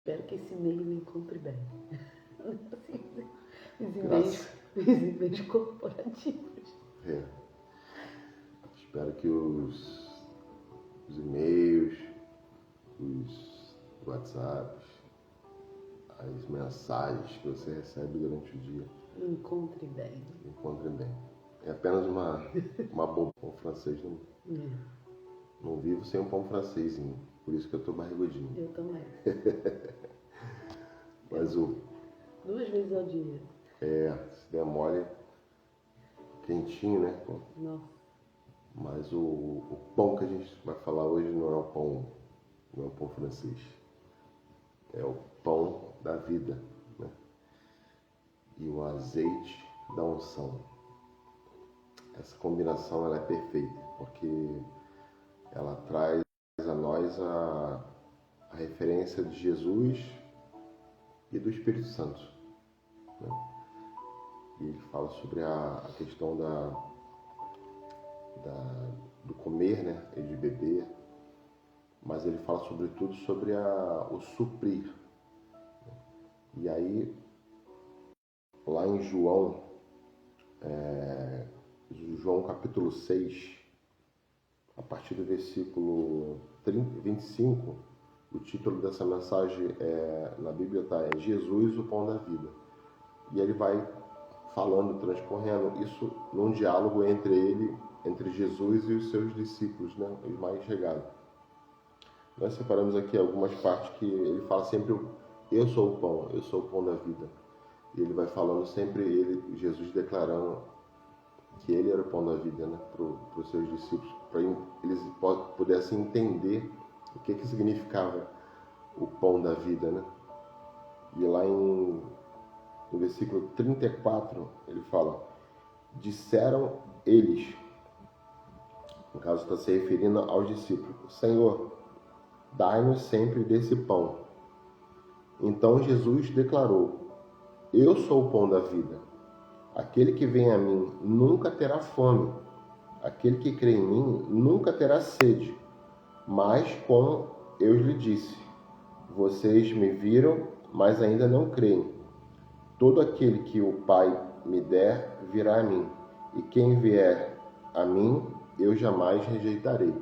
Espero que esse e-mail me encontre bem. Os e-mails corporativos. Espero que os e-mails, os WhatsApps, as mensagens que você recebe durante o dia Me encontre bem. encontrem bem. É apenas uma boba. Pão francês não vivo sem um pão francesinho. Por isso que eu tô barrigudinho. Eu também. Mas 2 vezes ao dia. se der mole, quentinho, né? Nossa. Mas o pão que a gente vai falar hoje não é um pão francês. É o pão da vida, né? E o azeite da unção. Essa combinação ela é perfeita, porque ela traz a nós a referência de Jesus e do Espírito Santo, né? E ele fala sobre a questão do comer, né, e de beber, mas ele fala sobretudo sobre o suprir. E aí, lá em João capítulo 6, a partir do versículo 25, o título dessa mensagem na Bíblia está Jesus, o pão da vida. E ele vai falando, transcorrendo isso num diálogo entre Jesus e os seus discípulos, né, os mais chegados. Nós separamos aqui algumas partes que ele fala sempre: eu sou o pão da vida. E ele vai falando sempre, Jesus declarando que ele era o pão da vida, né, para os seus discípulos, para eles pudessem entender o que significava o pão da vida, né? E lá no versículo 34, ele fala: disseram eles, no caso está se referindo aos discípulos: Senhor, dai-nos sempre desse pão. Então Jesus declarou: eu sou o pão da vida. Aquele que vem a mim nunca terá fome. Aquele que crê em mim nunca terá sede. Mas, como eu lhe disse, vocês me viram, mas ainda não creem. Todo aquele que o Pai me der virá a mim, e quem vier a mim, eu jamais rejeitarei.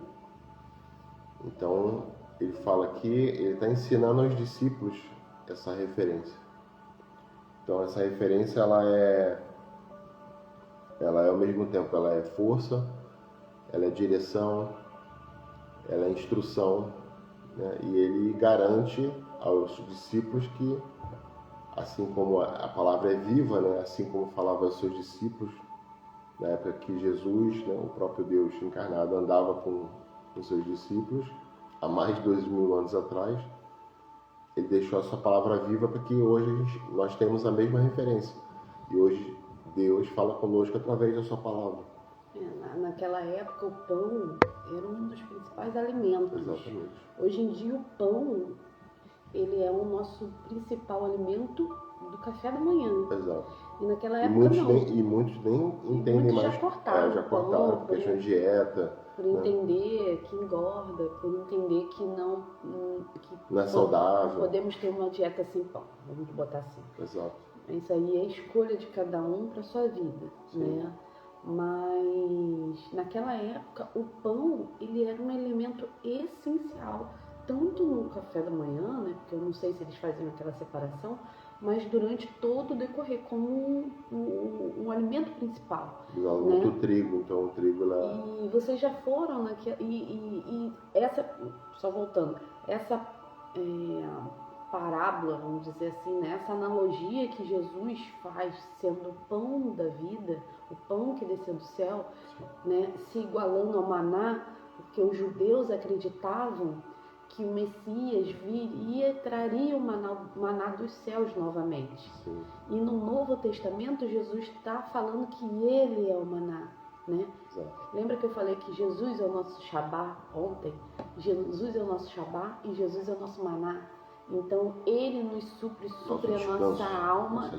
Então, ele fala aqui, ele está ensinando aos discípulos essa referência. Então, essa referência, ela é ao mesmo tempo, ela é força, ela é direção, ela é instrução, né? E ele garante aos discípulos que, assim como a palavra é viva, né? Assim como falava aos seus discípulos, na época que Jesus, né, o próprio Deus encarnado, andava com os seus discípulos, há mais de 2.000 anos atrás, ele deixou a sua palavra viva para que hoje nós temos a mesma referência. E hoje Deus fala conosco através da sua palavra. Naquela época o pão era um dos principais alimentos. Exatamente. Hoje em dia o pão, ele é o nosso principal alimento do café da manhã. Exato. E naquela época muitos nem entendem mais. Já cortaram por questão de dieta. Por entender que engorda, por entender que não é saudável. Podemos ter uma dieta sem pão, vamos botar assim. Exato. Isso aí é escolha de cada um para sua vida, né? Mas naquela época o pão, ele era um elemento essencial, tanto no café da manhã, né? Porque eu não sei se eles faziam aquela separação, mas durante todo o decorrer como um alimento principal. Usava muito trigo, então o trigo lá. E vocês já foram e essa, só voltando, essa parábola, vamos dizer assim, né? Essa analogia que Jesus faz sendo o pão da vida, o pão que desceu do céu, né? Se igualando ao maná, porque os judeus acreditavam que o Messias viria e traria o maná dos céus novamente. Sim. E no Novo Testamento, Jesus está falando que ele é o maná, né? Exato. Lembra que eu falei que Jesus é o nosso Shabá ontem? Jesus é o nosso Shabá e Jesus é o nosso maná. Então, ele nos supre a nossa alma.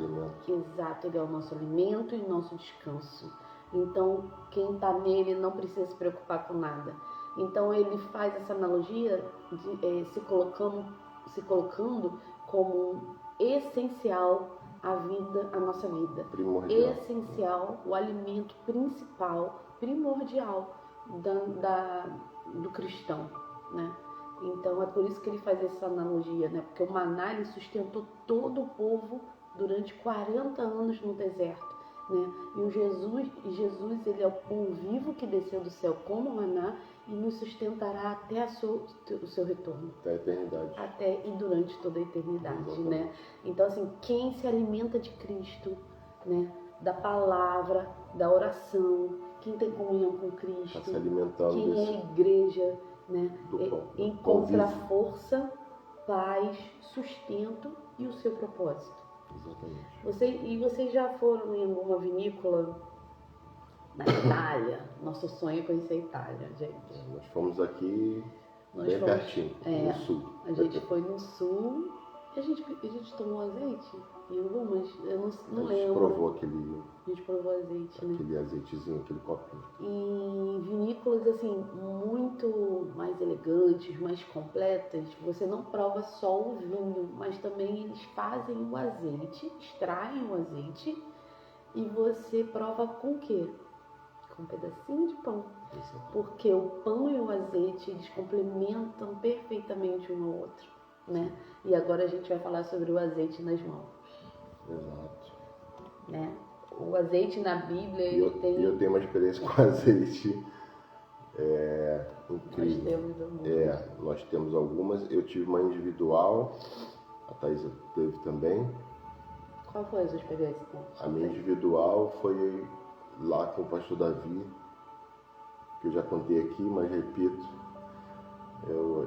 Exato, ele é o nosso alimento e o nosso descanso. Então, quem está nele não precisa se preocupar com nada. Então, ele faz essa analogia de se colocando se colocando como essencial a nossa vida. Primordial. Essencial, o alimento principal, primordial do cristão, né? Então é por isso que ele faz essa analogia, né? Porque o maná ele sustentou todo o povo durante 40 anos no deserto, né? E Jesus ele é o pão vivo que desceu do céu como maná e nos sustentará até o seu retorno. Até a eternidade. Até e durante toda a eternidade, Exatamente. né? Então assim, quem se alimenta de Cristo, né? Da palavra, da oração, quem tem comunhão com Cristo, Está se alimentando quem desse, é a igreja, né? do pão. Encontra Pão vivo. força, paz, sustento e o seu propósito. Exatamente. Vocês já foram em alguma vinícola na Itália? Nosso sonho é conhecer a Itália, gente. Nós fomos aqui Nós bem fomos- pertinho, é, no sul. A gente foi no sul e a gente tomou azeite em algumas, eu não A gente lembro. provou aquele A gente provou azeite, né? azeitezinho, aquele copinho. Em vinícolas assim muito mais elegantes, mais completas, você não prova só o vinho, mas também eles fazem o azeite, extraem o azeite e você prova com o quê? Com um pedacinho de pão, Exatamente. porque o pão e o azeite eles complementam perfeitamente um ao outro, né? E agora a gente vai falar sobre o azeite nas mãos, Exato. né? O azeite na Bíblia E ele eu tem. tenho uma experiência com azeite Nós incrível. temos amor. Nós temos algumas. Eu tive uma individual, a Thaisa teve também. Qual foi a sua experiência? A minha individual foi lá com o pastor Davi, que eu já contei aqui, mas repito.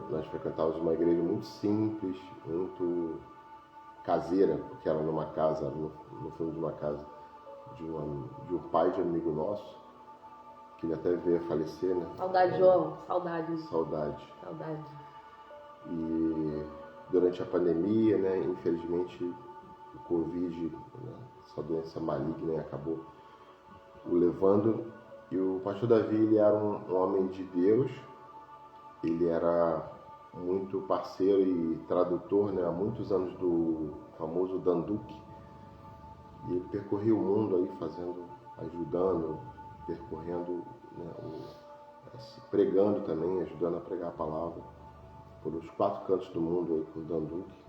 Nós frequentávamos uma igreja muito simples, muito caseira, porque era numa casa, no fundo de uma casa de um pai de amigo nosso, que ele até veio a falecer, né? Saudade, João. Saudade. Saudade. Saudade. E durante a pandemia, né, infelizmente, o Covid, né, essa doença maligna, acabou o levando. E o pastor Davi, ele era um homem de Deus, ele era muito parceiro e tradutor, né, há muitos anos do famoso Danduque. E ele percorria o mundo aí ajudando, percorrendo, né, pregando também, ajudando a pregar a palavra pelos 4 cantos do mundo aí com o Danduque,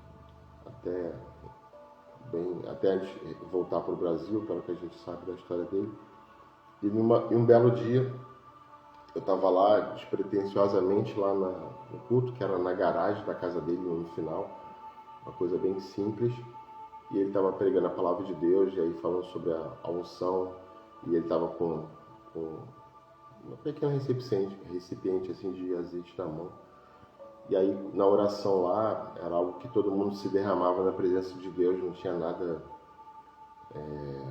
até antes de voltar para o Brasil, pelo que a gente sabe da história dele. E um belo dia, eu estava lá despretensiosamente lá no culto, que era na garagem da casa dele, no final, uma coisa bem simples, e ele estava pregando a palavra de Deus, e aí falando sobre a unção, e ele estava com uma pequena recipiente assim, de azeite na mão. E aí, na oração lá, era algo que todo mundo se derramava na presença de Deus, não tinha nada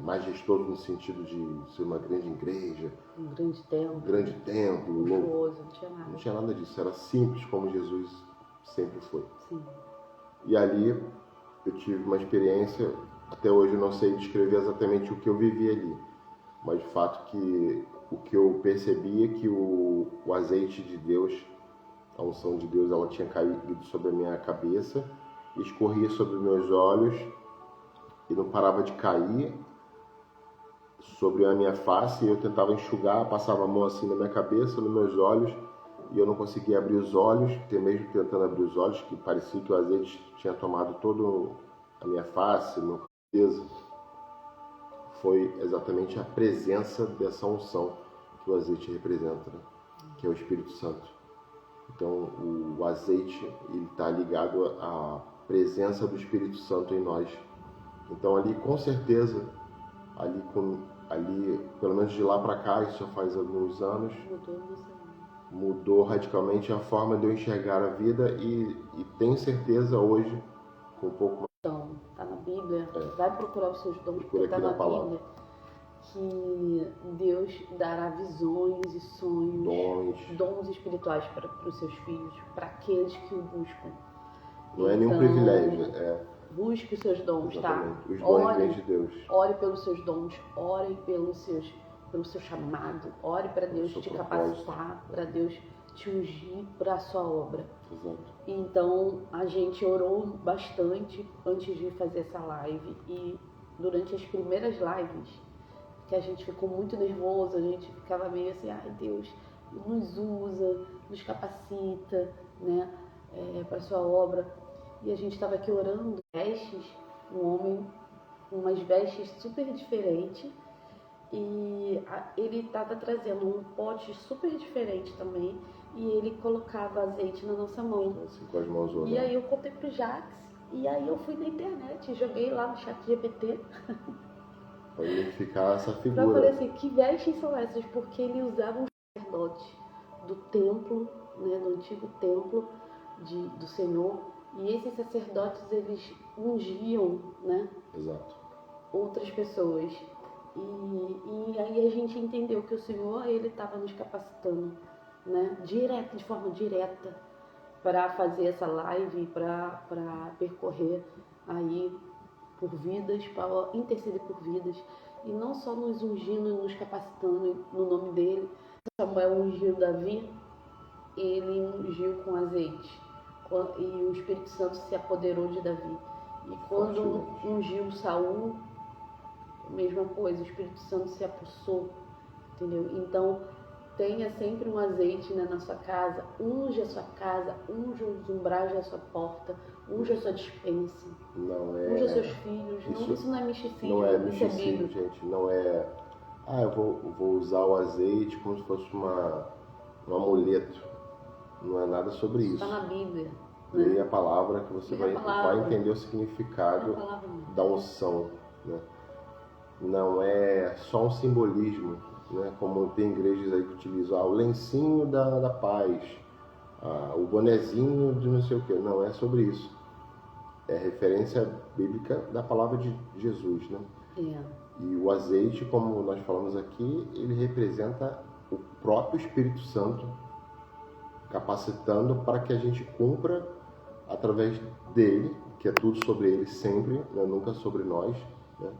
majestoso no sentido de ser uma grande igreja, Um grande templo. luxuoso, Não tinha nada. não tinha nada disso, era simples como Jesus sempre foi. Sim. E ali eu tive uma experiência, até hoje eu não sei descrever exatamente o que eu vivi ali, mas o fato que o que eu percebi é que o azeite de Deus, a unção de Deus, ela tinha caído sobre a minha cabeça, escorria sobre os meus olhos e não parava de cair sobre a minha face, e eu tentava enxugar, passava a mão assim na minha cabeça, nos meus olhos, e eu não conseguia abrir os olhos, até mesmo tentando abrir os olhos, que parecia que o azeite tinha tomado toda a minha face, meu peso. Foi exatamente a presença dessa unção que o azeite representa, né? Que é o Espírito Santo. Então, o azeite está ligado à presença do Espírito Santo em nós. Então, ali, com certeza, ali pelo menos de lá para cá, isso já faz alguns anos, mudou radicalmente a forma de eu enxergar a vida e tenho certeza hoje, com um pouco mais... Então, está na Bíblia, vai procurar os seus dons, porque Procura está aqui na na palavra. Bíblia que Deus dará visões e sonhos, dons espirituais para os seus filhos, para aqueles que o buscam. Não é nenhum privilégio, busque os seus dons, exatamente. tá? Os dons vêm de Deus. Ore pelos seus dons, ore pelo seu chamado, ore para Deus te capacitar, para Deus te ungir para a sua obra. Exato. Então a gente orou bastante antes de fazer essa live, e durante as primeiras lives, que a gente ficou muito nervoso, a gente ficava meio assim, ai Deus, nos usa, nos capacita, né, para sua obra. E a gente estava aqui orando, vestes, um homem com umas vestes super diferentes, e ele estava trazendo um pote super diferente também, e ele colocava azeite na nossa mão. Assim, com as mãos orando. E aí eu contei pro Jax, e aí eu fui na internet, joguei lá no chat GPT Para identificar essa pra figura. falar assim, que vestes são essas? Porque ele usava um sacerdote do templo, né, do antigo templo do Senhor, e esses sacerdotes, eles ungiam, né, Exato. outras pessoas. E aí a gente entendeu que o Senhor, ele estava nos capacitando, né, de forma direta, para fazer essa live, para percorrer aí por vidas, para interceder por vidas, e não só nos ungindo e nos capacitando no nome dele. Samuel ungiu Davi, ele ungiu com azeite, e o Espírito Santo se apoderou de Davi. E quando ungiu Saul, mesma coisa, o Espírito Santo se apossou, entendeu? Então, tenha sempre um azeite, né, na sua casa, unge a sua casa, unge os umbrais da sua porta, unge a sua despensa, unge os seus filhos. Isso não é misticismo, não é isso é misticismo, bíblico. gente. Não é, eu vou usar o azeite como se fosse um amuleto. Não é nada sobre isso. Está na Bíblia. Leia a palavra que você vai entender o É significado a palavra mesmo. da unção, né? Não é só um simbolismo, né? Como tem igrejas aí que utilizam o lencinho da paz, o bonezinho de não sei o que. Não é sobre isso. É referência bíblica da palavra de Jesus, né? E o azeite, como nós falamos aqui, ele representa o próprio Espírito Santo capacitando para que a gente cumpra através dele, que é tudo sobre ele sempre, né? Nunca sobre nós, né?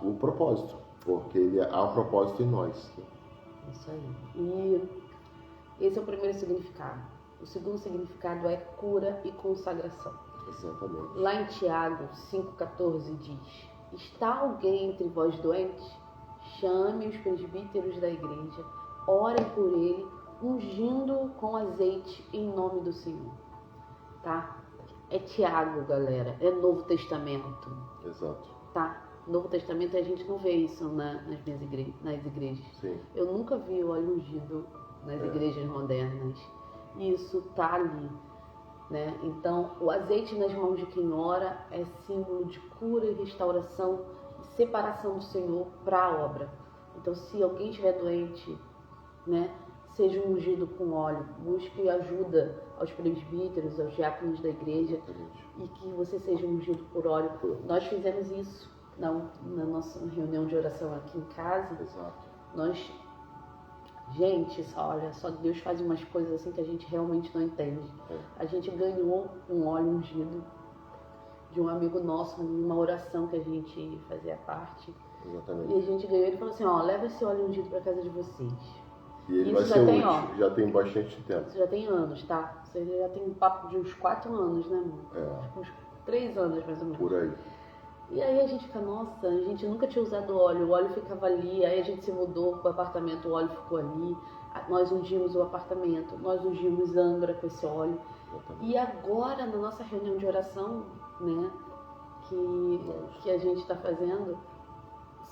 O propósito, porque há um propósito em nós, né? Isso aí. E esse é o primeiro significado. O segundo significado é cura e consagração. Exatamente. Lá em Tiago 5,14 diz: está alguém entre vós doente? Chame os presbíteros da igreja, orem por ele, ungindo com azeite em nome do Senhor. Tá? É Tiago, galera. É Novo Testamento. Exato. Tá? Novo Testamento a gente não vê isso nas igrejas. Sim. Eu nunca vi o óleo ungido nas igrejas modernas. Isso tá ali, né? Então, o azeite nas mãos de quem ora é símbolo de cura e restauração e separação do Senhor para a obra. Então, se alguém estiver doente, né, seja ungido com óleo, busque ajuda aos presbíteros, aos diáconos da igreja, e que você seja ungido por óleo. Nós fizemos isso na nossa reunião de oração aqui em casa. Exato. Gente, olha, só Deus faz umas coisas assim que a gente realmente não entende. A gente ganhou um óleo ungido de um amigo nosso, numa oração que a gente fazia parte. Exatamente. E a gente ganhou, ele falou assim, leva esse óleo ungido para casa de vocês. E ele isso vai ser útil, já tem bastante tempo. Isso já tem anos, tá? Você já tem um papo de uns 4 anos, né, amor? Uns 3 anos, mais ou menos. Por aí. E aí a gente fica, nossa, a gente nunca tinha usado óleo, o óleo ficava ali, aí a gente se mudou pro apartamento, o óleo ficou ali, nós ungimos o apartamento, nós ungimos Angra com esse óleo. Exatamente. E agora, na nossa reunião de oração, né, que a gente está fazendo,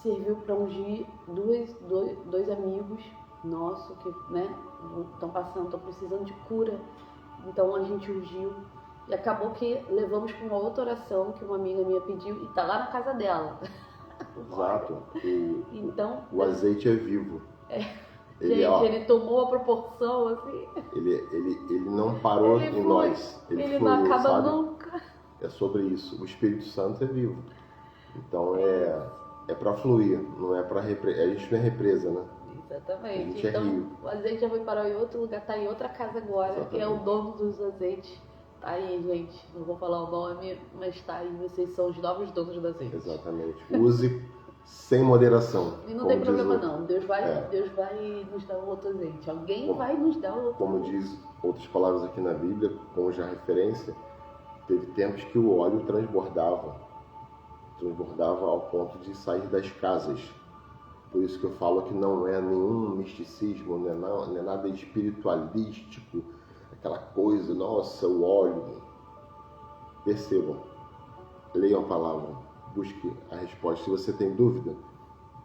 serviu para ungir dois amigos nossos que, né, estão precisando de cura. Então a gente ungiu. E acabou que levamos para uma outra oração que uma amiga minha pediu e está lá na casa dela. Exato. Então, o azeite é vivo. Ele tomou a proporção assim. Ele não parou em nós. Ele não acaba nunca. É sobre isso. O Espírito Santo é vivo. Então é para fluir, não é para a gente não é represa, né? Exatamente. A gente então, é rio. O azeite já foi parar em outro lugar, está em outra casa agora. Exatamente. É o dono dos azeites. Tá aí, gente. Não vou falar o nome, mas tá aí. Vocês são os novos donos do azeite. Exatamente. Use sem moderação. E não tem problema diz não, Deus vai nos dar outro azeite, alguém vai nos dar outro. Como diz outras palavras aqui na Bíblia, como já referência, teve tempos que o óleo transbordava ao ponto de sair das casas. Por isso que eu falo que não é nenhum misticismo, não é nada espiritualístico, aquela coisa, nossa, o óleo. Percebam, leiam a palavra, busque a resposta. Se você tem dúvida,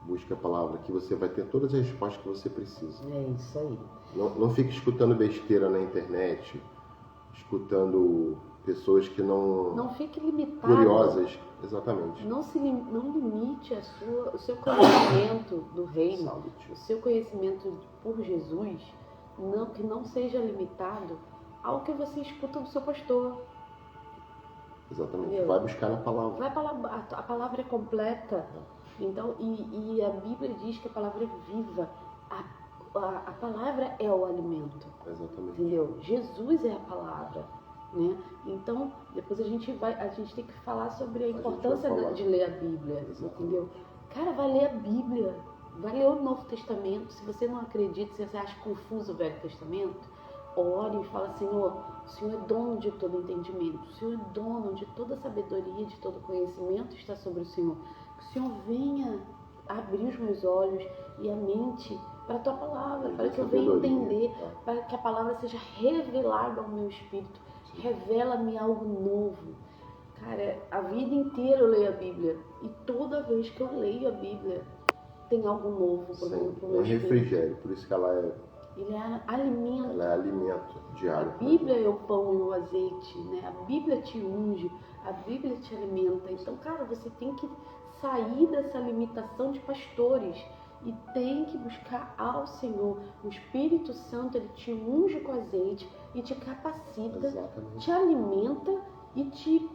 busque a palavra, que você vai ter todas as respostas que você precisa. É isso aí. Não fique escutando besteira na internet, escutando pessoas que não fique limitado. Curiosas, exatamente. Não limite o seu conhecimento do reino, Saúde. o seu conhecimento por Jesus, que não seja limitado ao que você escuta do seu pastor. Exatamente. Entendeu? Vai buscar na palavra. A palavra é completa. Então, e a Bíblia diz que a palavra é viva. A palavra é o alimento. Exatamente. Entendeu? Jesus é a palavra. Né? Então, depois a gente tem que falar sobre a importância de ler a Bíblia. Exatamente. Entendeu? Cara, vai ler a Bíblia. Vai ler o Novo Testamento. Se você não acredita, se você acha confuso o Velho Testamento, ore e fala: Senhor, o Senhor é dono de todo entendimento, o Senhor é dono de toda sabedoria, de todo conhecimento está sobre o Senhor. Que o Senhor venha abrir os meus olhos e a mente para a Tua Palavra, para que eu venha entender, para que a Palavra seja revelada ao meu espírito. Revela-me algo novo. Cara, a vida inteira eu leio a Bíblia e toda vez que eu leio a Bíblia tem algo novo para o meu espírito. É refrigério, por isso que ela é... Ele é alimento. Ela é alimento diário. A Bíblia é o pão e o azeite, né? A Bíblia te unge, a Bíblia te alimenta. Então, cara, você tem que sair dessa limitação de pastores e tem que buscar ao Senhor. O Espírito Santo, ele te unge com azeite e te capacita, Exatamente. te alimenta e te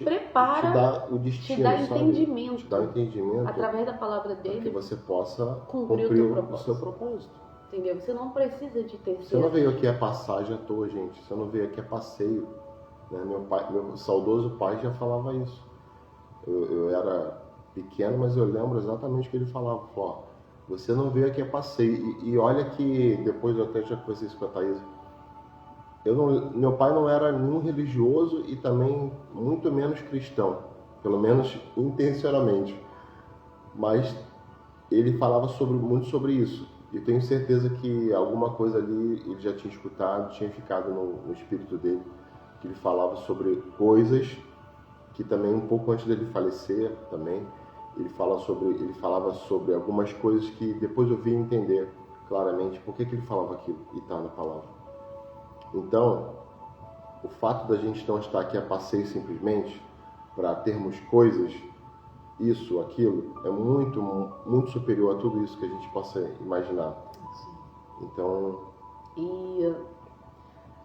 prepara, te dá o destino, te dá entendimento. Te dá o entendimento através da palavra dele, para que você possa cumprir o seu propósito. Entendeu? Você não precisa de terceiro. Você não veio aqui a passagem à toa, gente. Você não veio aqui a passeio. Né? Meu saudoso pai já falava isso. Eu era pequeno, mas eu lembro exatamente o que ele falava. Ó, você não veio aqui a passeio. E olha que depois eu até já conversei isso com a Thaís. Meu pai não era nenhum religioso e também muito menos cristão. Pelo menos intencionalmente. Mas ele falava muito sobre isso. E tenho certeza que alguma coisa ali ele já tinha escutado, tinha ficado no espírito dele, que ele falava sobre coisas que também um pouco antes dele falecer também, ele falava sobre algumas coisas que depois eu vim entender claramente por que ele falava aquilo e está na palavra. Então, o fato da gente não estar aqui a passeio simplesmente para termos coisas, isso, aquilo, é muito, muito superior a tudo isso que a gente possa imaginar. Sim. Então... E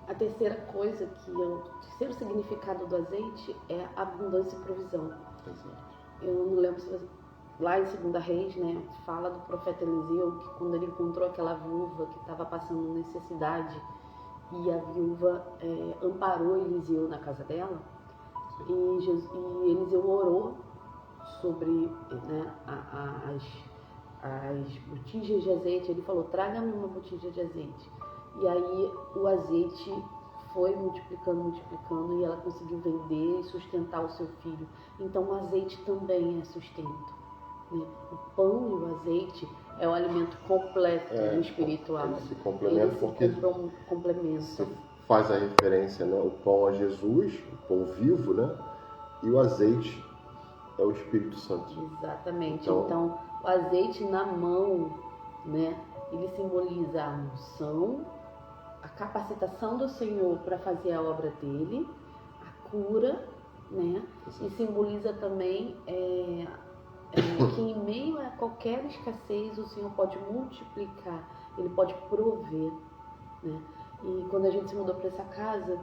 a terceira coisa, o terceiro significado do azeite é abundância e provisão. Exato. Eu não lembro se lá em 2 Reis, né, fala do profeta Eliseu, que quando ele encontrou aquela viúva que estava passando necessidade e a viúva amparou Eliseu na casa dela, e Eliseu orou sobre, né, as botijas de azeite. Ele falou: traga-me uma botija de azeite. E aí o azeite foi multiplicando e ela conseguiu vender e sustentar o seu filho. Então o azeite também é sustento, né? O pão e o azeite é o alimento completo do espiritual. Eles se complementam porque complementam. Faz a referência, né? O pão a Jesus, o pão vivo, né? E o azeite é o Espírito Santo. Exatamente. Então o azeite na mão, né? Ele simboliza a unção, a capacitação do Senhor para fazer a obra dele, a cura, né? E simboliza também que em meio a qualquer escassez o Senhor pode multiplicar, ele pode prover, né? E quando a gente se mudou para essa casa,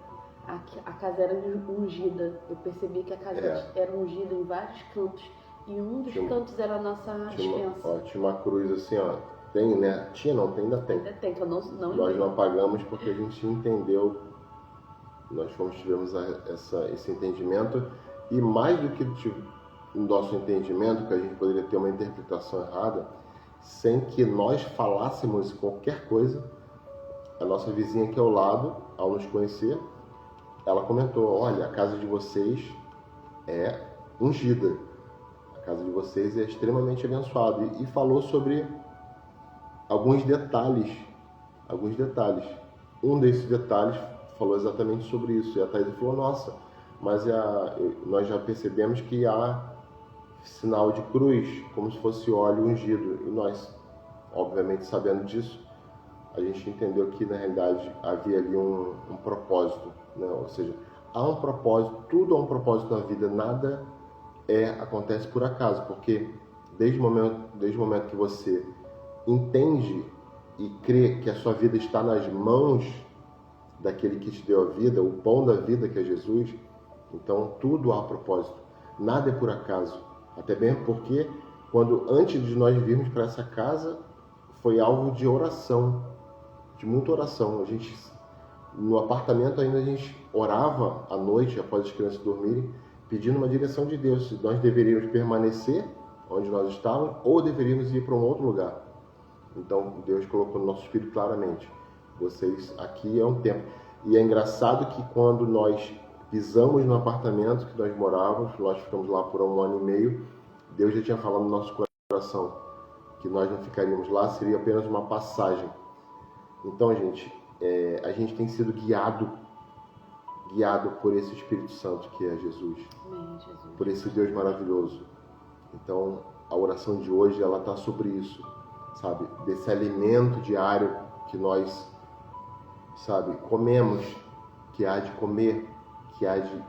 a casa era ungida. Eu percebi que a casa era ungida em vários cantos e um dos cantos era a nossa dispensa. Tinha uma cruz assim, ó. Tem, né? Ainda tem. Ainda tem, que eu não Nós não apagamos porque a gente entendeu, tivemos esse entendimento, e mais do que no nosso entendimento, que a gente poderia ter uma interpretação errada, sem que nós falássemos qualquer coisa, a nossa vizinha aqui ao lado, ao nos conhecer, ela comentou: olha, a casa de vocês é ungida, a casa de vocês é extremamente abençoada, e falou sobre alguns detalhes. Um desses detalhes falou exatamente sobre isso, e a Thaís falou: nossa, mas nós já percebemos que há sinal de cruz, como se fosse óleo ungido, e nós, obviamente sabendo disso, a gente entendeu que na realidade havia ali um propósito, né? Ou seja, há um propósito, tudo há um propósito na vida, nada acontece por acaso, porque desde o momento que você entende e crê que a sua vida está nas mãos daquele que te deu a vida, o pão da vida que é Jesus, então tudo há propósito, nada é por acaso, até bem porque antes de nós virmos para essa casa, foi alvo de oração, de muita oração. A gente, no apartamento ainda, a gente orava à noite, após as crianças dormirem, pedindo uma direção de Deus, se nós deveríamos permanecer onde nós estávamos ou deveríamos ir para um outro lugar. Então Deus colocou no nosso espírito claramente: vocês aqui é um tempo. E é engraçado que quando nós pisamos no apartamento que nós morávamos, nós ficamos lá por 1 ano e meio, Deus já tinha falado no nosso coração que nós não ficaríamos lá, seria apenas uma passagem. Então, gente, a gente tem sido guiado por esse Espírito Santo que é Jesus. Amém, Jesus. Por esse Deus maravilhoso. Então, a oração de hoje, ela está sobre isso, sabe? Desse alimento diário que nós, sabe, comemos, que há de comer, que há de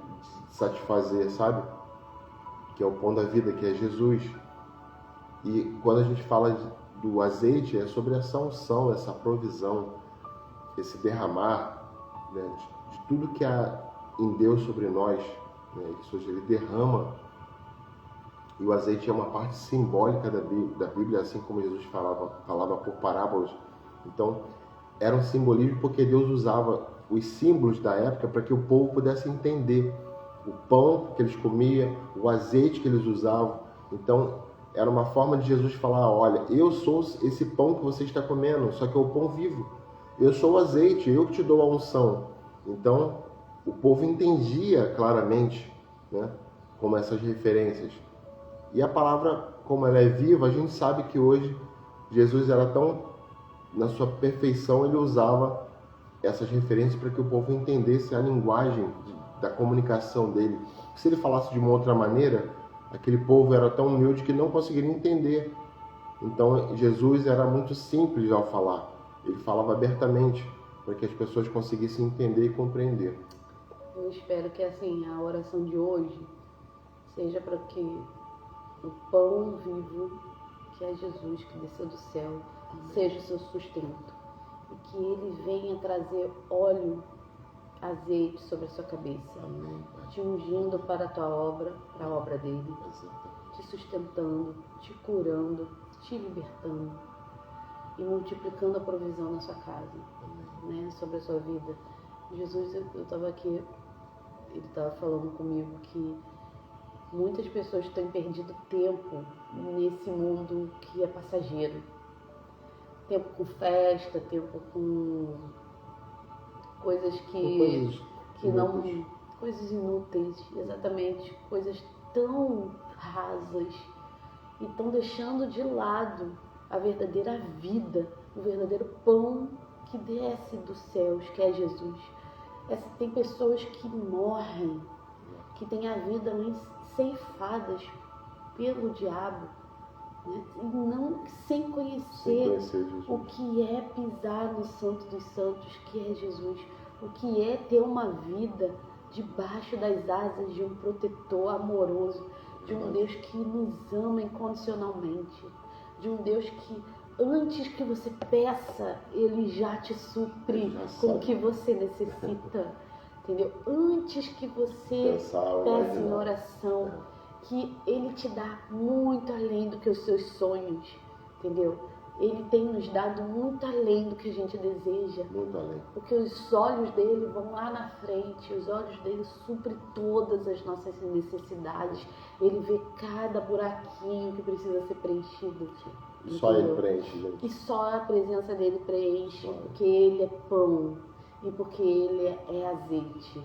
satisfazer, sabe? Que é o pão da vida, que é Jesus. E quando a gente fala do azeite, é sobre essa unção, essa provisão, esse derramar, né, de tudo que há em Deus sobre nós, né, ou seja, ele derrama. E o azeite é uma parte simbólica da Bíblia, assim como Jesus falava por parábolas. Então, era um simbolismo porque Deus usava os símbolos da época para que o povo pudesse entender o pão que eles comiam, o azeite que eles usavam. Então, era uma forma de Jesus falar: olha, eu sou esse pão que você está comendo, só que é o pão vivo. Eu sou o azeite, eu que te dou a unção. Então, o povo entendia claramente, né, como essas referências. E a palavra, como ela é viva, a gente sabe que hoje Jesus era tão, na sua perfeição, ele usava essas referências para que o povo entendesse a linguagem da comunicação dele. Se ele falasse de uma outra maneira, aquele povo era tão humilde que não conseguiria entender. Então, Jesus era muito simples ao falar. Ele falava abertamente para que as pessoas conseguissem entender e compreender. Eu espero que assim a oração de hoje seja para que o pão vivo, que é Jesus, que desceu do céu, seja o seu sustento. E que ele venha trazer óleo, azeite sobre a sua cabeça, te ungindo para a tua obra, para a obra dele, te sustentando, te curando, te libertando e multiplicando a provisão na sua casa, né, sobre a sua vida. Jesus, eu estava aqui, ele estava falando comigo que muitas pessoas têm perdido tempo nesse mundo que é passageiro. Tempo com festa, tempo com coisas coisas inúteis, exatamente, coisas tão rasas, e estão deixando de lado a verdadeira vida, o verdadeiro pão que desce dos céus, que é Jesus. Tem pessoas que morrem, que têm a vida ceifadas pelo diabo, né? E não sem conhecer o que é pisar no Santo dos Santos, que é Jesus, o que é ter uma vida debaixo das asas de um protetor amoroso, de um Deus que nos ama incondicionalmente, de um Deus que antes que você peça, ele já te supre com o que você necessita, entendeu? Antes que você peça em oração, que ele te dá muito além do que os seus sonhos, entendeu? Ele tem nos dado muito além do que a gente deseja. Muito além. Porque os olhos dele vão lá na frente, os olhos dele suprem todas as nossas necessidades. Ele vê cada buraquinho que precisa ser preenchido. Só ele preenche, gente. E só a presença dele preenche, porque ele é pão e porque ele é azeite,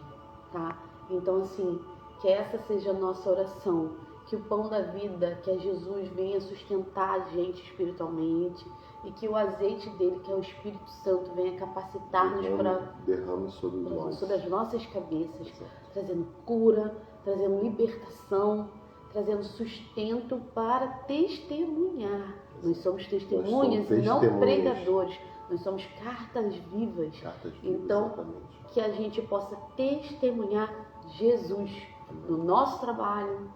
tá? Então, assim, que essa seja a nossa oração, que o pão da vida, que é Jesus, venha sustentar a gente espiritualmente e que o azeite dele, que é o Espírito Santo, venha capacitar-nos para derrame sobre as nossas cabeças, trazendo cura, trazendo libertação, trazendo sustento para testemunhar. Nós somos testemunhas e não pregadores. Nós somos cartas vivas. Então, exatamente. Que a gente possa testemunhar Jesus. Amém. No nosso trabalho,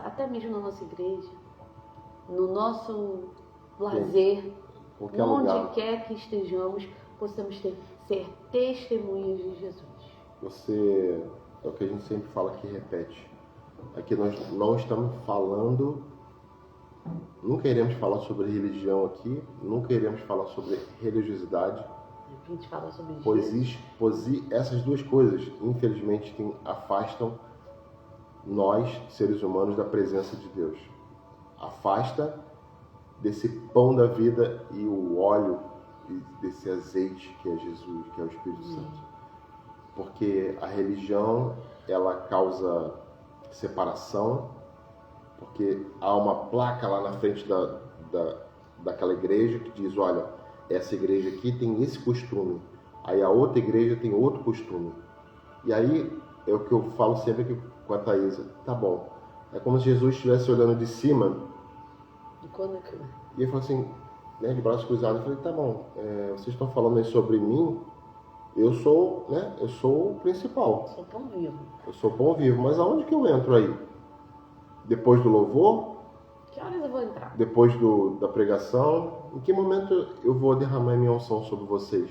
até mesmo na nossa igreja, no nosso lazer, onde quer que estejamos, possamos ser testemunhas de Jesus. É o que a gente sempre fala aqui, repete. Aqui nós não estamos falando, nunca iremos falar sobre religião aqui, nunca iremos falar sobre religiosidade. A gente fala sobre pois essas duas coisas, infelizmente, afastam nós, seres humanos, da presença de Deus. Afasta desse pão da vida e o óleo e desse azeite que é Jesus, que é o Espírito Santo. Porque a religião, ela causa separação, porque há uma placa lá na frente daquela igreja que diz, olha, essa igreja aqui tem esse costume, aí a outra igreja tem outro costume. E aí é o que eu falo sempre aqui com a Thaisa, tá bom, é como se Jesus estivesse olhando de cima e ele falou assim, né, de braços cruzados, eu falei, tá bom, vocês estão falando aí sobre mim, eu sou o principal. Sou pão vivo. Eu sou pão vivo, mas aonde que eu entro aí? Depois do louvor? Que horas eu vou entrar? Depois da pregação? Em que momento eu vou derramar minha unção sobre vocês?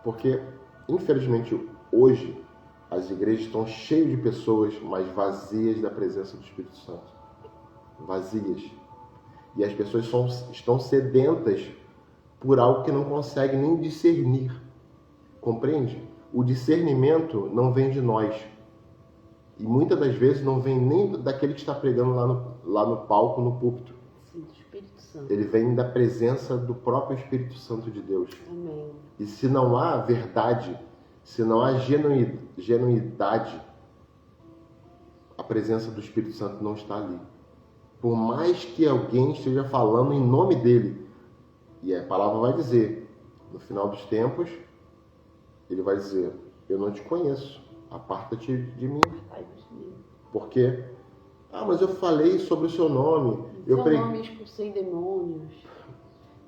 Porque, infelizmente, hoje, as igrejas estão cheias de pessoas, mas vazias da presença do Espírito Santo. Vazias. E as pessoas estão sedentas por algo que não conseguem nem discernir. Compreende? O discernimento não vem de nós. E muitas das vezes não vem nem daquele que está pregando lá no palco, no púlpito. Sim, do Espírito Santo. Ele vem da presença do próprio Espírito Santo de Deus. Amém. E se não há verdade, se não há genuidade, a presença do Espírito Santo não está ali. Por mais que alguém esteja falando em nome dele, e a palavra vai dizer, no final dos tempos, ele vai dizer, eu não te conheço, aparta-te de mim. Porque, mas eu falei sobre o seu nome. Em seu nome expulsei demônios.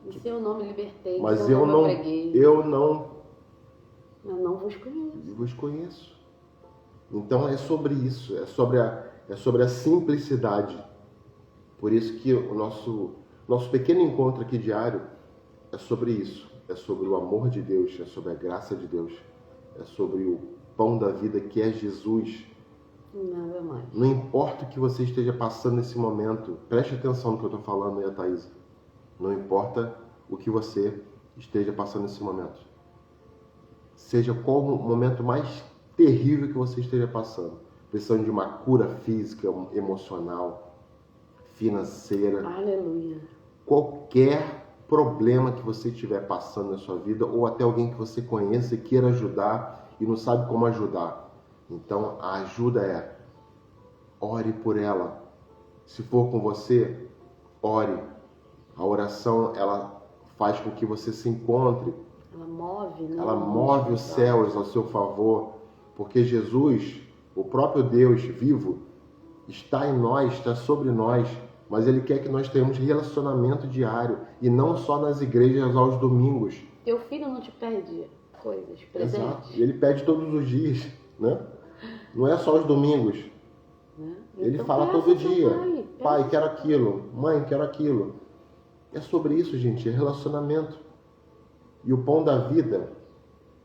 Em seu nome libertei. Mas eu não vos conheço. Então é sobre isso, é sobre a simplicidade. Por isso que o nosso pequeno encontro aqui diário é sobre isso. É sobre o amor de Deus, é sobre a graça de Deus, é sobre o pão da vida que é Jesus. Nada mais. Não importa o que você esteja passando nesse momento, preste atenção no que eu estou falando aí, Thaisa. Não importa o que você esteja passando nesse momento. Seja qual o momento mais terrível que você esteja passando. Precisando de uma cura física, emocional, financeira. Aleluia. Qualquer problema que você estiver passando na sua vida, ou até alguém que você conheça e queira ajudar e não sabe como ajudar. Então, a ajuda é, ore por ela. Se for com você, ore. A oração, ela faz com que você se encontre. Ela move, né? Ela move os céus ao seu favor. Porque Jesus, o próprio Deus vivo, está em nós, está sobre nós. Mas Ele quer que nós tenhamos relacionamento diário. E não só nas igrejas aos domingos. Teu filho não te pede coisas, presentes? Exato. Ele pede todos os dias, né? Não é só os domingos. Ele então, fala todo dia. Pai, quero aquilo. Mãe, quero aquilo. É sobre isso, gente. É relacionamento. E o pão da vida,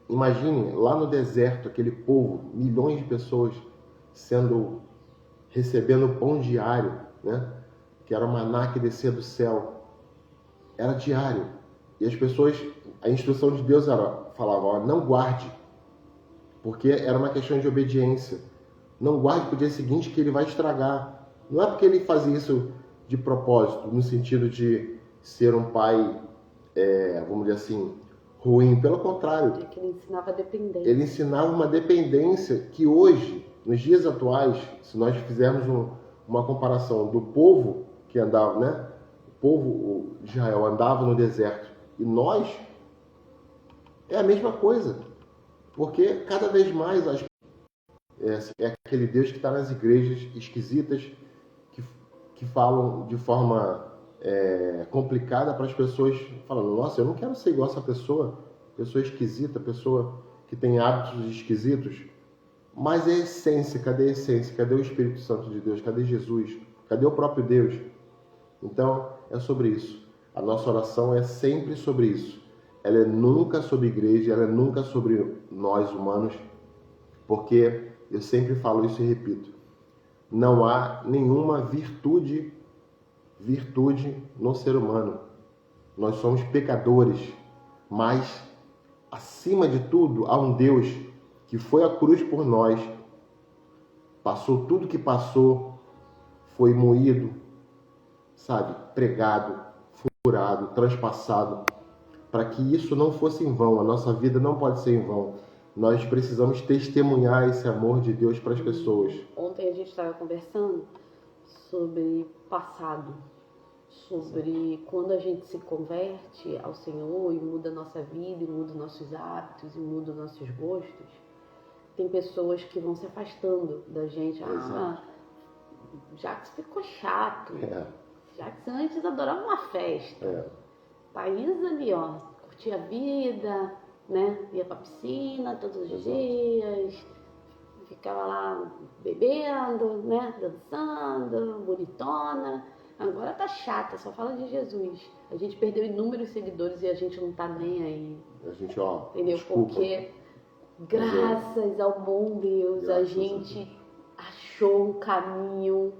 imagine lá no deserto, aquele povo, milhões de pessoas recebendo pão diário, né? que era o maná que descia do céu. Era diário. E as pessoas, a instrução de Deus falava, ó, não guarde, porque era uma questão de obediência. Não guarde para o dia seguinte que ele vai estragar. Não é porque ele fazia isso de propósito, no sentido de ser um pai, vamos dizer assim, ruim. Pelo contrário. É que ele ensinava dependência. Ele ensinava uma dependência que hoje, nos dias atuais, se nós fizermos uma comparação do povo que andava, né? O povo de Israel andava no deserto e nós, é a mesma coisa. Porque cada vez mais é aquele Deus que está nas igrejas esquisitas, que falam de forma complicada para as pessoas, falando, nossa, eu não quero ser igual a essa pessoa esquisita, pessoa que tem hábitos esquisitos. Mas a essência, cadê a essência? Cadê o Espírito Santo de Deus? Cadê Jesus? Cadê o próprio Deus? Então, é sobre isso. A nossa oração é sempre sobre isso. Ela é nunca sobre igreja, ela é nunca sobre nós humanos, porque eu sempre falo isso e repito, não há nenhuma virtude no ser humano. Nós somos pecadores, mas, acima de tudo, há um Deus que foi à cruz por nós, passou tudo que passou, foi moído, sabe, pregado, furado, transpassado, para que isso não fosse em vão. A nossa vida não pode ser em vão. Nós precisamos testemunhar esse amor de Deus para as pessoas. Ontem a gente estava conversando sobre passado, sobre quando a gente se converte ao Senhor e muda a nossa vida, e muda nossos hábitos, e muda nossos gostos. Tem pessoas que vão se afastando da gente. Já que ficou chato. Já que antes adorava uma festa. Thaís ali, ó, curtia a vida, né? Ia pra piscina todos os dias, ficava lá bebendo, né? Dançando, bonitona. Agora tá chata, só fala de Jesus. A gente perdeu inúmeros seguidores e a gente não tá nem aí. A gente, ó, entendeu? Desculpa. Porque graças ao bom Deus, a gente achou um caminho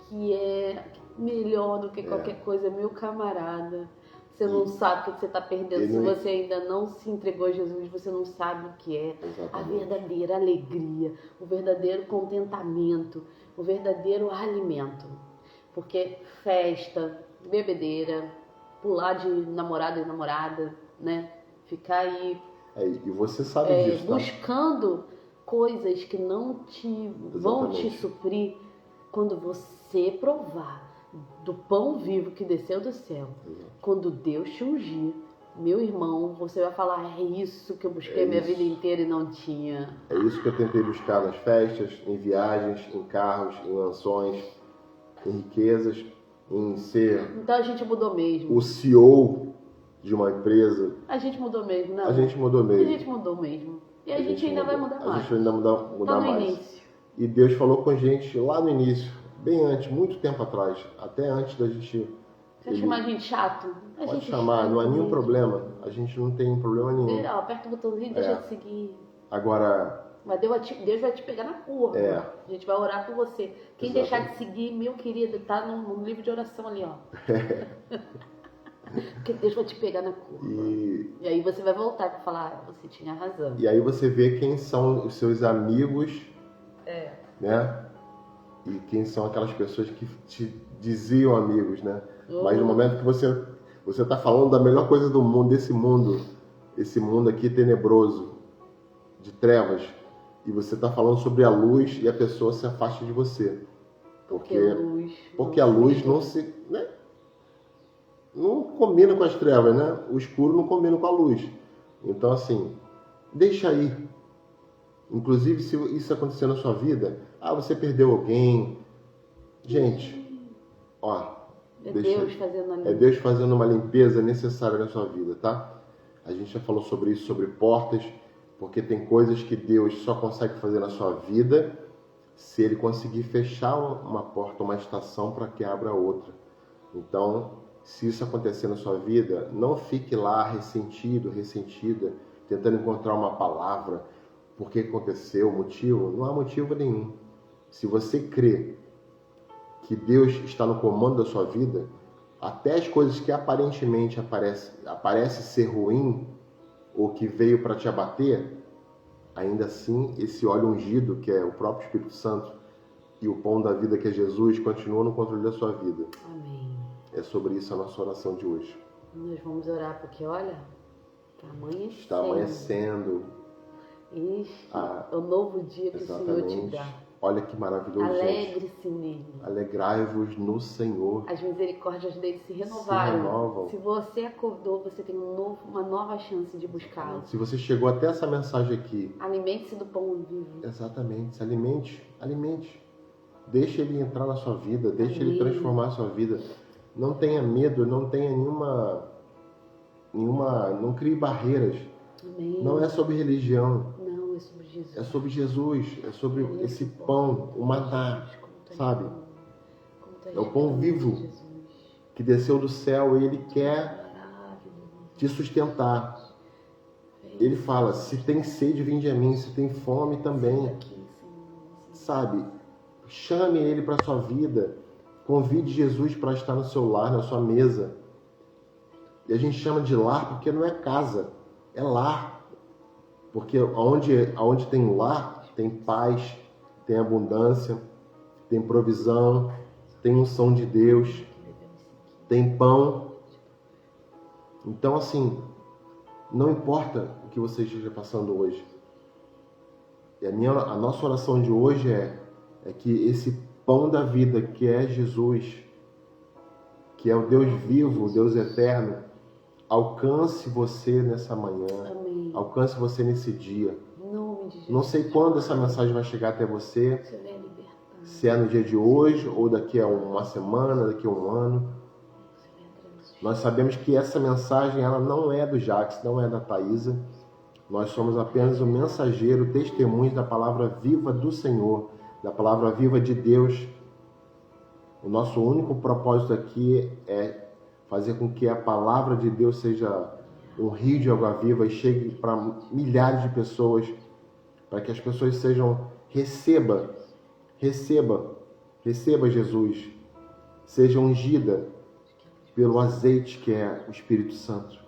que é melhor do que qualquer coisa, meu camarada. Você não sabe o que você está perdendo. Se você ainda não se entregou a Jesus, você não sabe o que é a verdadeira alegria, o verdadeiro contentamento, o verdadeiro alimento. Porque festa, bebedeira, pular de namorado e namorada, né? Ficar aí e você sabe disso, buscando coisas que não vão te suprir quando você provar do pão vivo que desceu do céu. Quando Deus te ungir, meu irmão, você vai falar, é isso que eu busquei minha vida inteira e não tinha. É isso que eu tentei buscar nas festas, em viagens, em carros, em mansões, em riquezas, em ser... Então a gente mudou mesmo. O CEO de uma empresa. A gente mudou mesmo, né? A gente mudou mesmo. A gente mudou mesmo. E a gente ainda vai mudar mais. A gente ainda vai mudar mais. Início. E Deus falou com a gente lá no início, bem antes, muito tempo atrás, até antes da gente... Você chamar a gente chato? Pode chamar, não é nenhum problema. A gente não tem problema nenhum. Aperta o botãozinho e deixa de seguir. Agora... Mas Deus vai te pegar na curva. A gente vai orar por você. Quem deixar de seguir, meu querido, tá no livro de oração ali, ó. Porque Deus vai te pegar na curva. E aí você vai voltar para falar, você tinha razão. E aí você vê quem são os seus amigos, né? E quem são aquelas pessoas que te diziam amigos, né? Mas no momento que você tá falando da melhor coisa do mundo, esse mundo aqui tenebroso, de trevas, e você tá falando sobre a luz e a pessoa se afasta de você. Porque a luz não se... Né? Não combina com as trevas, né? O escuro não combina com a luz. Então, assim, deixa aí. Inclusive, se isso acontecer na sua vida, você perdeu alguém. Gente, ó. É Deus fazendo uma limpeza necessária na sua vida, tá? A gente já falou sobre isso, sobre portas, porque tem coisas que Deus só consegue fazer na sua vida se Ele conseguir fechar uma porta, uma estação para que abra outra. Então, se isso acontecer na sua vida, não fique lá ressentido, ressentida, tentando encontrar uma palavra, por que aconteceu, motivo. Não há motivo nenhum. Se você crê que Deus está no comando da sua vida, até as coisas que aparentemente aparece ser ruim ou que veio para te abater, ainda assim esse óleo ungido, que é o próprio Espírito Santo, e o pão da vida, que é Jesus, continua no controle da sua vida. Amém. É sobre isso a nossa oração de hoje. Nós vamos orar porque, olha, está amanhecendo. Este é o novo dia que exatamente. O Senhor te dá. Olha que maravilhoso, Alegre-se nele. Alegrai-vos no Senhor. As misericórdias dele se renovaram. Se você acordou, você tem uma nova chance de buscá-lo. Se você chegou até essa mensagem aqui, alimente-se do pão vivo. Exatamente, se alimente. Deixe ele entrar na sua vida, deixe ele transformar a sua vida. Não tenha medo, não tenha não crie barreiras. Amém. Não é sobre religião. Não, é sobre Jesus. É sobre Jesus, é sobre esse pão, o maná, sabe? É o pão vivo que desceu do céu e ele quer te sustentar. Ele fala, se tem sede, vinde a mim, se tem fome também. Sabe? Chame ele para a sua vida. Convide Jesus para estar no seu lar, na sua mesa. E a gente chama de lar porque não é casa, é lar. Porque onde tem lar, tem paz, tem abundância, tem provisão, tem unção de Deus, tem pão. Então, assim, não importa o que você esteja passando hoje. E a nossa oração de hoje é que esse pão da vida, que é Jesus, que é o Deus vivo, o Deus eterno, alcance você nessa manhã. Amém. Alcance você nesse dia. Em nome de Jesus. Não sei quando essa mensagem vai chegar até você, se é no dia de hoje, ou daqui a uma semana, daqui a um ano. Nós sabemos que essa mensagem ela não é do Jax, não é da Thaisa. Nós somos apenas o mensageiro, testemunho da palavra viva do Senhor, da palavra viva de Deus. O nosso único propósito aqui é fazer com que a palavra de Deus seja um rio de água viva e chegue para milhares de pessoas, para que as pessoas receba Jesus, seja ungida pelo azeite que é o Espírito Santo.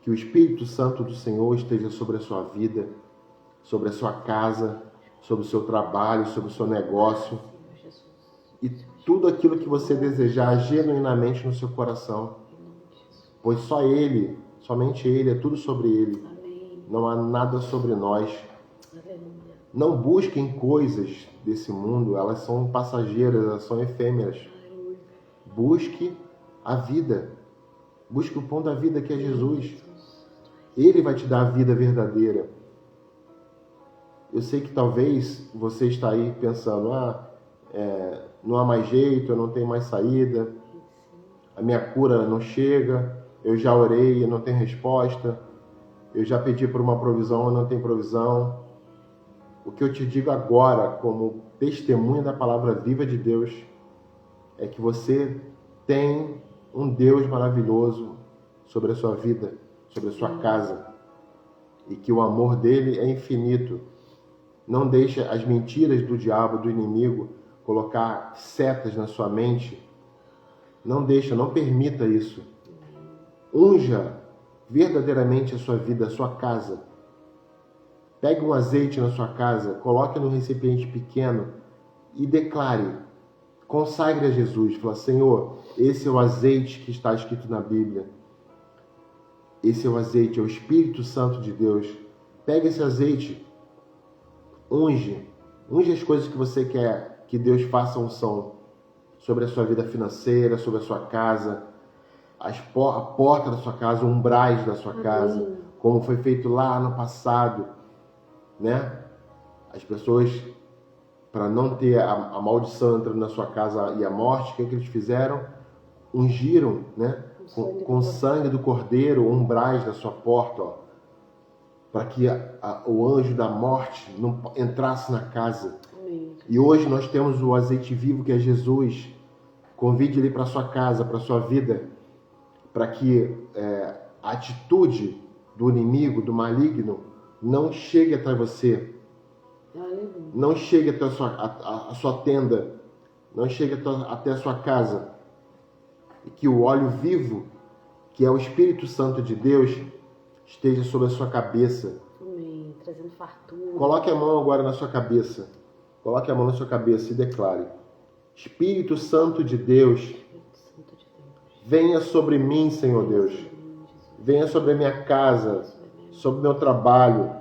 Que o Espírito Santo do Senhor esteja sobre a sua vida, sobre a sua casa, sobre o seu trabalho, sobre o seu negócio e tudo aquilo que você desejar genuinamente no seu coração. Pois só Ele, somente Ele, é tudo sobre Ele. Não há nada sobre nós. Não busquem coisas desse mundo, elas são passageiras, elas são efêmeras. Busque a vida. Busque o pão da vida, que é Jesus. Ele vai te dar a vida verdadeira. Eu sei que talvez você está aí pensando, não há mais jeito, eu não tenho mais saída, a minha cura não chega, eu já orei e não tenho resposta, eu já pedi por uma provisão e não tem provisão. O que eu te digo agora, como testemunha da palavra viva de Deus, é que você tem um Deus maravilhoso sobre a sua vida, sobre a sua casa, e que o amor dele é infinito. Não deixe as mentiras do diabo, do inimigo, colocar setas na sua mente. Não permita isso. Unja verdadeiramente a sua vida, a sua casa. Pegue um azeite na sua casa, coloque num recipiente pequeno e declare, consagre a Jesus. Fala, Senhor, esse é o azeite que está escrito na Bíblia. Esse é o azeite, é o Espírito Santo de Deus. Pegue esse azeite, unge as coisas que você quer que Deus faça unção sobre a sua vida financeira, sobre a sua casa, a porta da sua casa, umbrais da sua casa, como foi feito lá no passado, né? As pessoas, para não ter a maldição entrando na sua casa e a morte, o que eles fizeram? Ungiram, né? Com o sangue do cordeiro, umbrais da sua porta, para que o anjo da morte não entrasse na casa. Amém. E hoje nós temos o azeite vivo, que é Jesus. Convide ele para a sua casa, para a sua vida, para que a atitude do inimigo, do maligno, não chegue até você. Aleluia. Não chegue até a sua tenda. não chegue até a sua casa. E que o óleo vivo, que é o Espírito Santo de Deus, esteja sobre a sua cabeça. Amém. Trazendo fartura. Coloque a mão agora na sua cabeça. Coloque a mão na sua cabeça e declare: Espírito Santo de Deus, Espírito Santo de Deus, venha sobre mim, Senhor Deus. Venha sobre a minha casa, sobre o meu trabalho,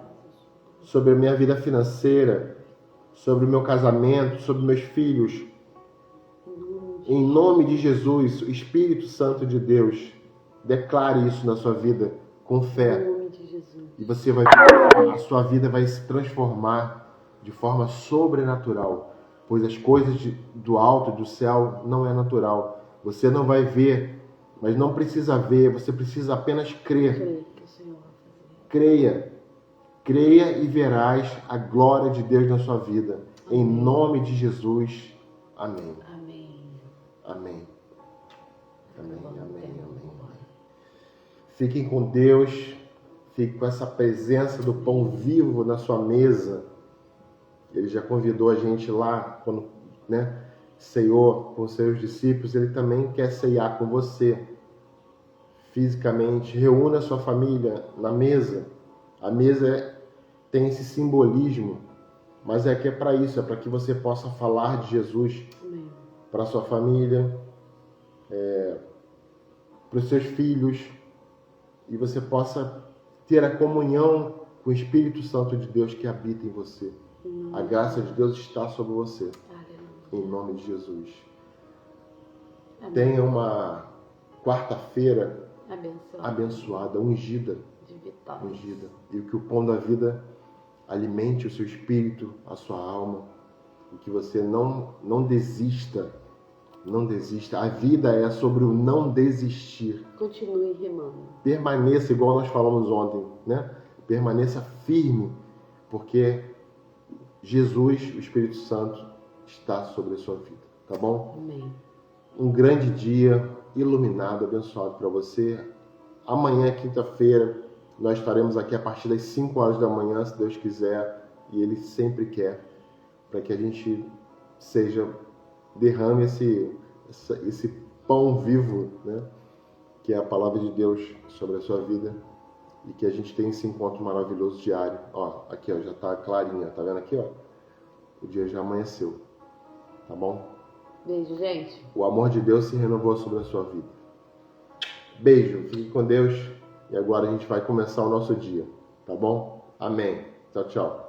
sobre a minha vida financeira, sobre o meu casamento, sobre meus filhos. Em nome de Jesus, o Espírito Santo de Deus, declare isso na sua vida com fé. Em nome de Jesus. E você vai ver, a sua vida vai se transformar de forma sobrenatural, pois as coisas do alto, do céu, não é natural. Você não vai ver, mas não precisa ver, você precisa apenas crer. Creio que o Senhor vai fazer. Creia. Creia e verás a glória de Deus na sua vida. Em nome de Jesus. Amém. Amém. Amém. Amém, amém, amém. Fiquem com Deus. Fique com essa presença do pão vivo na sua mesa. Ele já convidou a gente lá, quando ceiou com os seus discípulos. Ele também quer ceiar com você. Fisicamente. Reúna a sua família na mesa. A mesa tem esse simbolismo, mas é para isso, é para que você possa falar de Jesus para a sua família, para os seus filhos, e você possa ter a comunhão com o Espírito Santo de Deus que habita em você. A graça de Deus está sobre você. Em nome de Jesus. Amém. Tenha uma quarta-feira abençoada, ungida. de vitória. Ungida. E que o pão da vida alimente o seu espírito, a sua alma, e que você não desista. Não desista. A vida é sobre o não desistir. Continue remando. Permaneça, igual nós falamos ontem, Permaneça firme, porque Jesus, o Espírito Santo, está sobre a sua vida. Tá bom? Amém. Um grande dia, iluminado, abençoado para você. Amanhã, quinta-feira, nós estaremos aqui a partir das 5 horas da manhã, se Deus quiser, e Ele sempre quer, para que a gente derrame esse pão vivo, que é a palavra de Deus sobre a sua vida, e que a gente tenha esse encontro maravilhoso diário. Aqui já está clarinha, tá vendo aqui? O dia já amanheceu, tá bom? Beijo, gente. O amor de Deus se renovou sobre a sua vida. Beijo, fique com Deus. E agora a gente vai começar o nosso dia, tá bom? Amém. Tchau, tchau.